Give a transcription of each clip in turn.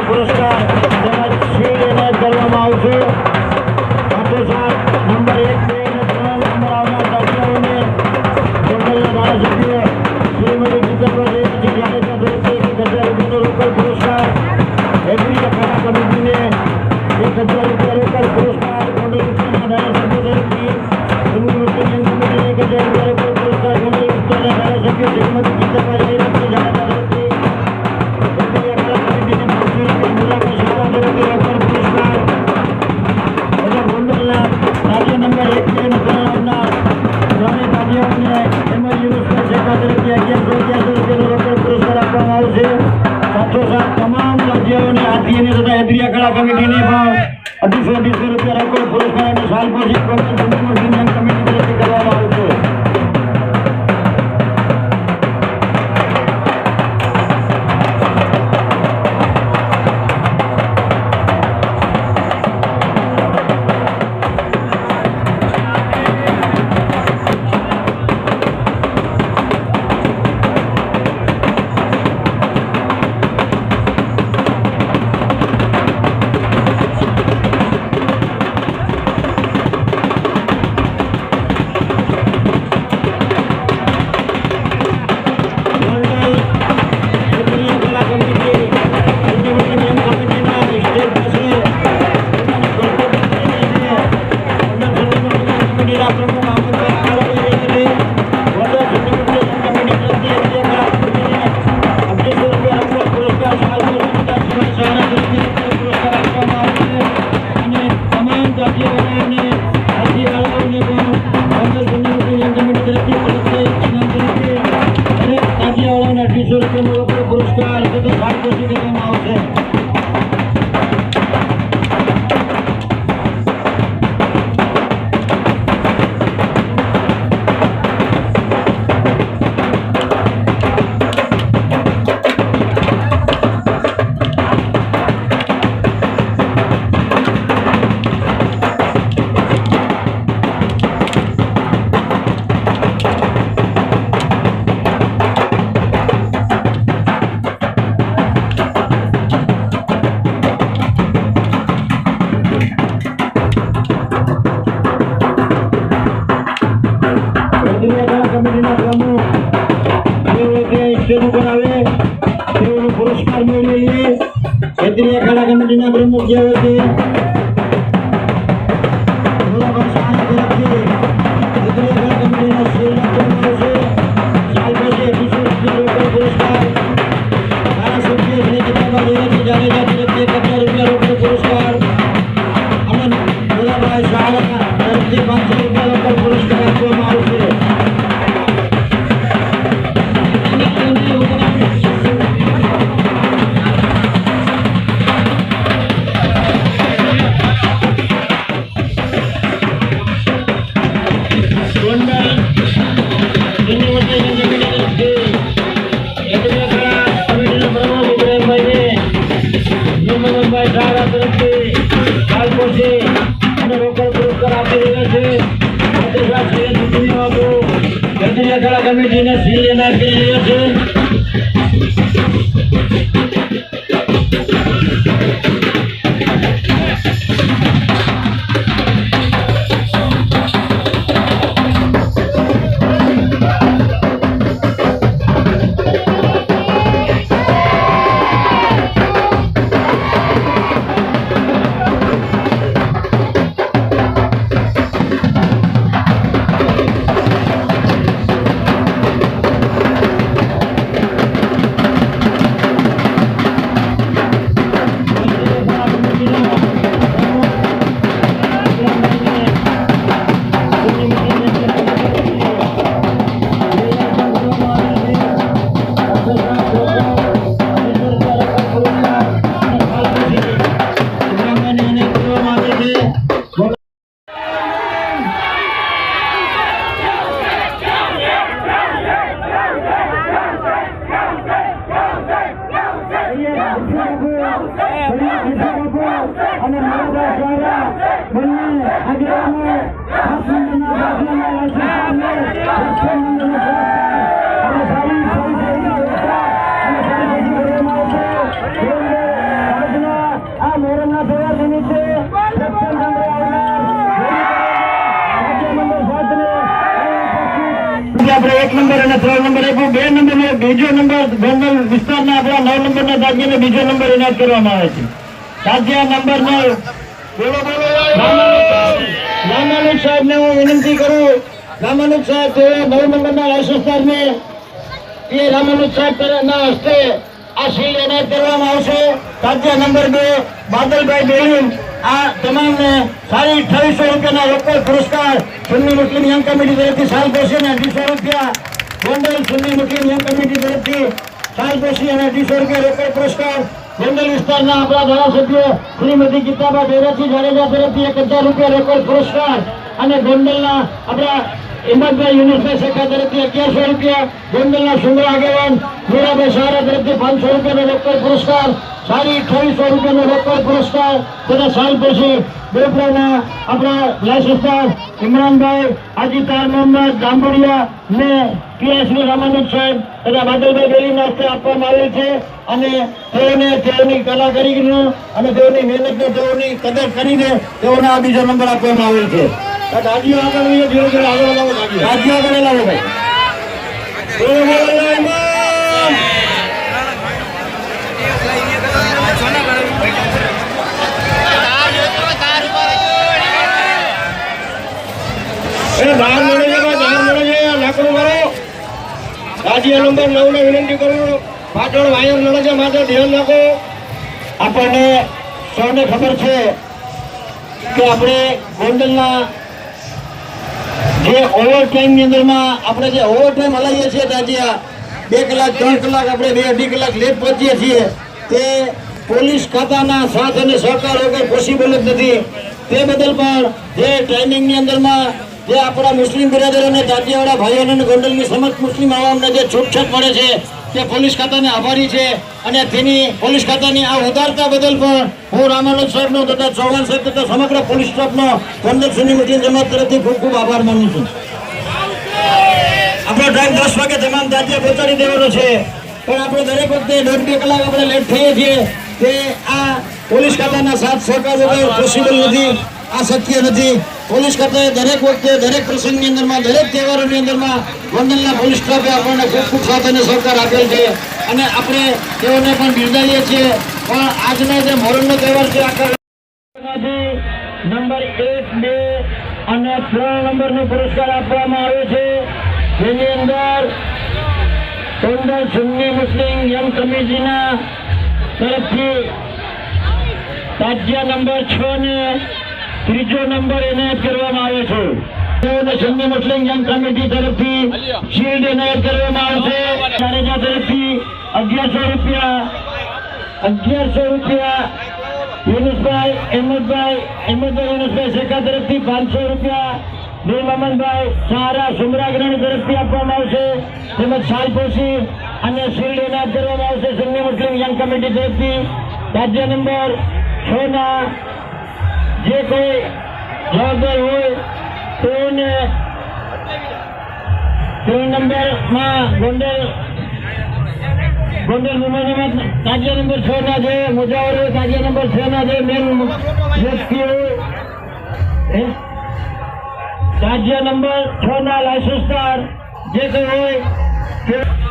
પુરસ્કાર તેમજ શિલ્ડ એનાયત કરવામાં આવશે. સાથોસાથ નંબર 1, 2 અને 3 નંબર આવનાર તાજિયાઓને ગોંડલના ધારાસભ્ય શ્રીમતી ગીતાબેન જાડેજા તરફથી 1000 રૂપિયાનો રોકડ પુરસ્કાર, એગ્રી અખાડા કમિટીને 1000 રૂપિયા રોકડ પુરસ્કાર, ગોંડલ વિસ્તારના ધારાસભ્ય તરફથી કમિટીને 1000 રૂપિયા રોકડ પુરસ્કાર, ગોંડલ વિસ્તારના ધારાસભ્ય શ્રીમતી ગીતાબેન જાડેજા તરફથી સાથોસાથ તમામ રાજ્યોને આરટીએની તથા એગ્રી અખાડા કમિટીને પણ 250 રૂપિયા રોકડ પુરસ્કાર અને સાલ પછી કમિટી તરફથી કરવામાં આવશે. પુરસ્કાર દેવામાં આવશે. પુરસ્કાર મેળવીએ એગ્રી અખાડા કમિટીના પ્રમુખ જે હોય છે પુરસ્કાર ધારાસભ્ય શ્રી ગીતાબેન જાડેજા તરફથી 1000 રૂપિયા રોકડ પુરસ્કાર અને ભોલાભાઈ શાહ તરફથી 500 રૂપિયા રોકડ પુરસ્કાર આપવામાં આવશે. કમિટીને સીલ એનાયત કરી રહ્યા છે. અને મારા દ્વારા બંને આગેવાનો હાસનના અને સારી 1 નંબર અને 3 નંબર આપ્યું. 2 નંબર બીજો નંબર ગોંડલ વિસ્તારના આપણા 9 નંબરના તાજિયાને બીજો નંબર એનાયત કરવામાં આવે છે. તાજિયા નંબર 9 રામાનુજ સાહેબને હું વિનંતી કરું. રામાનુજ સાહેબ તેઓ 9 નંબરના લાયસન્સદારને એ રામાનુજ સાહેબ ના હસ્તે આ શિલ્ડ એનાયત કરવામાં આવશે. તાજિયા નંબર 2 બાદલભાઈ બેલીમ. આ તમામને સાડી 2800 રૂપિયાના રોકડ પુરસ્કાર સુન્ની મુસ્લિમ યંગ કમિટી તરફથી સાલ પોષી અને 250 રૂપિયા ગોંડલ સુન્ની મુસ્લિમ યંગ કમિટી તરફથી સાલ પોષી અને 250 રૂપિયા રોકડ પુરસ્કાર ગોંડલ વિસ્તારના આપણા ધારાસભ્ય શ્રીમતી ગીતાબા ડેરાસી જાડેજા તરફથી 1000 રૂપિયા રોકડ પુરસ્કાર અને ગોંડલના આપણા હિંમતભાઈ યુનુસભાઈ શેખા તરફથી 1100 રૂપિયા ગોંડલના સુંદર આગેવાન મીરાભાઈ સહારા તરફથી 500 રૂપિયાનો રોકડ પુરસ્કાર સાડી 2800 રૂપિયાનો રોકડ પુરસ્કાર તથા સાલ પછી બેપરાના આપણા લાયસન્સદાર ઇમરાનભાઈ હાજી તાર મોહમ્મદ જાંબુડિયા ને પીઆઈ શ્રી રામાનુજ સાહેબ તથા બાદલભાઈ બેલીના હસ્તે આપવામાં આવેલ છે અને તેઓની કલાકારીનો અને તેઓની મહેનતને તેઓની કદર કરીને તેઓને આ બીજો નંબર આપવામાં આવેલ છે. રાજ્યો આગળ ધીરે ધીરે આગળ લાવો. રાજ્યો આગળ લાવો ભાઈ. રાજ્ય નંબર 9 ને વિનંતી કરું. પાટણ વાયર લડે છે માટે ધ્યાન રાખો. આપણને સૌને ખબર છે કે આપણે ગોંડલના જે ઓવર ટાઈમની અંદરમાં આપણે જે ઓવર ટાઈમ હલાવીએ છીએ તાજિયા 2 કલાક 3 કલાક આપણે 2-2.5 કલાક લેટ પહોંચીએ છીએ તે પોલીસ ખાતાના સાથ અને સહકાર વગર પોસિબલ જ નથી. તે બદલ પણ જે ટ્રેનિંગની અંદરમાં જે આપણા મુસ્લિમ બિરાદરોને તાજિયાવાળા ભાઈઓને ગોંડલની સમસ્ત મુસ્લિમ આવામને જે છૂટછાટ મળે છે તે પોલીસ ખાતાને આભારી છે અને તેની પોલીસ ખાતાની આ ઉદારતા બદલ પણ હું રામાનુજ સાહેબનો તથા ચૌહાણ સાહેબ તથા સમગ્ર પોલીસ સ્ટાફનો ગોંડલ સુન્ની મુસ્લિમ જમાત તરફથી ખૂબ ખૂબ આભાર માનું છું. આપણો ટાઈમ 10 વાગે તમામ તાજિયા પહોંચાડી દેવાનો છે પણ આપણે દરેક વખતે 1.5-2 કલાક આપણે લેટ થઈએ છીએ તે આ પોલીસ ખાતાના સાથ સહકાર વગર પોસિબલ નથી. આ શક્ય નથી. પોલીસ ખાતાએ દરેક વખતે દરેક પ્રસંગની અંદરમાં દરેક તહેવારોની અંદરમાં ગોંડલના પોલીસ સ્ટાફે આપણને ખૂબ ખૂબ સાથ અને સહકાર આપેલ છે અને આપણે તેઓને પણ બિરદાવીએ છીએ. પણ આજનો જે મોહરમનો તહેવાર છે આખા નંબર 1, 2 અને 3 નંબરનો પુરસ્કાર આપવામાં આવે છે જેની અંદર ગોંડલ સુન્ની મુસ્લિમ યંગ કમિટીના તરફથી તાજિયા નંબર 6 ને ત્રીજો નંબર એનાયત કરવામાં આવે છે. તેઓને સુન્ની મુસ્લિમ યંગ કમિટી તરફથી શિલ્ડ એનાયત કરવામાં આવશે. જાડેજા તરફથી 1100 રૂપિયા યુનુસભાઈ યુનુસભાઈ શેખા તરફથી 500 રૂપિયા મીર મોહમ્મદભાઈ સહારા સુમરાગ્રણી તરફથી આપવામાં આવશે તેમજ સાલપોશી અને શિલ્ડ એનાયત કરવામાં આવશે સુન્ની મુસ્લિમ યંગ કમિટી તરફથી. રાજ્ય નંબર 6 ના જે કોઈ જવાબદાર હોય તેઓને 3 નંબરમાં ગોંડલ વિમાનમાં તાજિયા નંબર 6 ના જે મુજાવર હોય તાજિયા નંબર 6 ના જે મેન વ્યક્તિ હોય તાજિયા નંબર 6 ના લાયસન્સદાર જે કોઈ હોય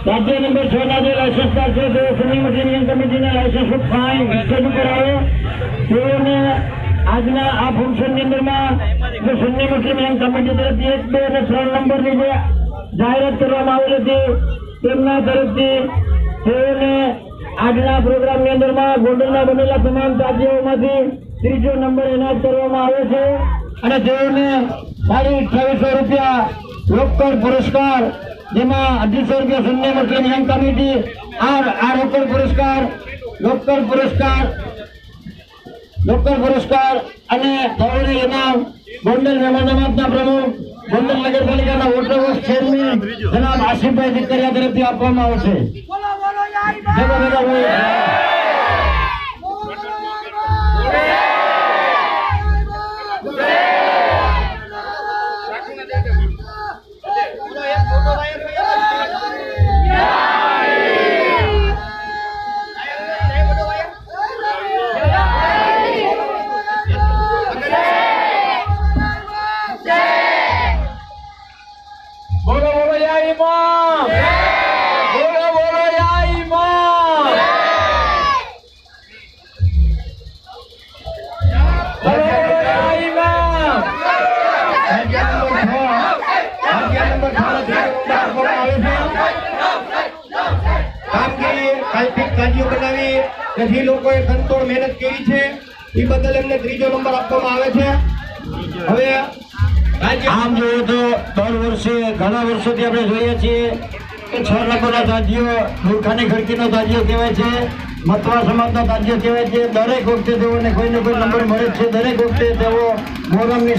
તાજિયા નંબર 6 ના જે લાયસન્સદાર છે તેઓ સુન્ની મુસ્લિમ યંગ કમિટીના લાયસન્સ ફાઇન રજૂ કરાવે તેઓને આજના આ ફંક્શનની અંદરમાં જે સુન્ની મુસ્લિમ યંગ કમિટી તરફથી 1, 2 અને 3 નંબરની જે જાહેરાત કરવામાં આવી હતી તેમના તરફથી તેઓને આજના પ્રોગ્રામની અંદરમાં ગોંડલના બનેલા તમામ તાજિયાઓમાંથી ત્રીજો નંબર એનાયત કરવામાં આવે છે અને તેઓને સાડી 2800 રૂપિયા રોકડ પુરસ્કાર જેમાં 2800 રૂપિયા સુન્ની મુસ્લિમ યંગ કમિટી આ રોકડ પુરસ્કાર અને તેઓને ઇનામ ગોંડલ મહેમાન જમાતના પ્રમુખ ગોંડલ નગરપાલિકાના વોટર વર્ક્સ ચેરમેન જનાબ આસિફભાઈ ઝીકરિયા તરફથી આપવામાં આવશે. બોલો બોલો યા ઈમામ કરવામાં આવે છે કામગીરી કાલ્પનિક તાજીઓ બનાવી તેથી લોકોએ તનતોડ મહેનત કરી છે એ બદલ એમને 3જો નંબર આપવામાં આવે છે હવે આમ જોઈએ તો દર વર્ષે ઘણા વર્ષોથી આપણે જોઈએ છીએ કે 6 નંબરના તાજીઓ મૂર્ખાની ખડકીનો તાજીઓ કહેવાય છે મતવા સમાજનો તાજીઓ કહેવાય છે દરેક વખતે તેઓને કોઈ ને કોઈ નંબર મળે છે દરેક વખતે તેઓ મોરમની